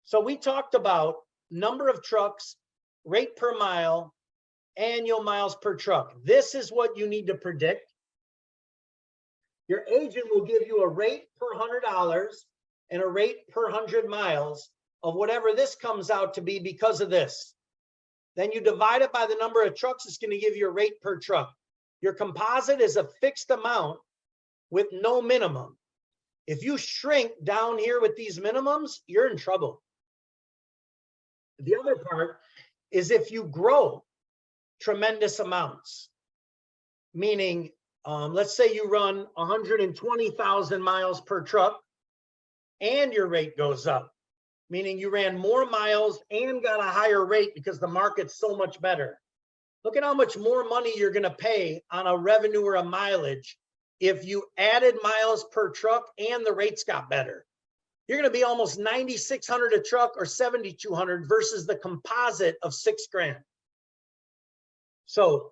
So we talked about number of trucks, rate per mile, annual miles per truck. This is what you need to predict. Your agent will give you a rate per $100 and a rate per 100 miles of whatever this comes out to be because of this. Then you divide it by the number of trucks, it's going to give you a rate per truck. Your composite is a fixed amount with no minimum. If you shrink down here with these minimums, you're in trouble. The other part is if you grow tremendous amounts, meaning let's say you run 120,000 miles per truck and your rate goes up, meaning you ran more miles and got a higher rate because the market's so much better. Look at how much more money you're going to pay on a revenue or a mileage if you added miles per truck and the rates got better. You're going to be almost 9,600 a truck or 7,200 versus the composite of $6,000. So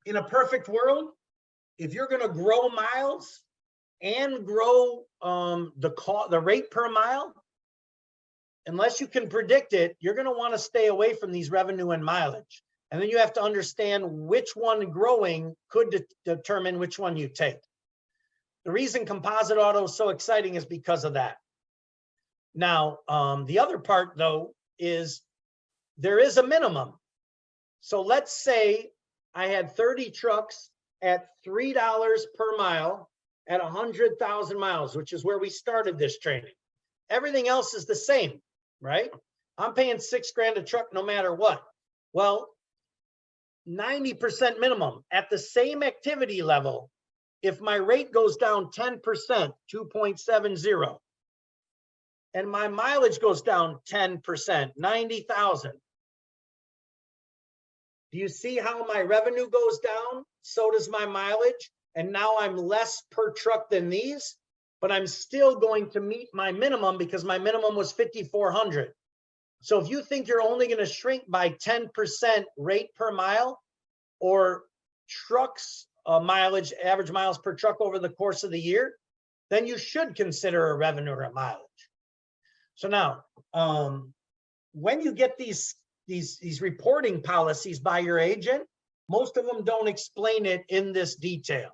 in a perfect world, if you're going to grow miles and grow the rate per mile, unless you can predict it, you're going to want to stay away from these revenue and mileage. And then you have to understand which one growing could determine which one you take. The reason composite auto is so exciting is because of that. Now, the other part, though, is there is a minimum. So let's say I had 30 trucks at $3 per mile at 100,000 miles, which is where we started this training. Everything else is the same, right? I'm paying $6,000 a truck no matter what. Well, 90% minimum at the same activity level. If my rate goes down 10%, 2.70, and my mileage goes down 10%, 90,000. Do you see how my revenue goes down? So does my mileage. And now I'm less per truck than these, but I'm still going to meet my minimum because my minimum was 5,400. So if you think you're only going to shrink by 10% rate per mile or trucks mileage, average miles per truck over the course of the year, then you should consider a revenue or a mileage. So now, when you get these reporting policies by your agent, most of them don't explain it in this detail.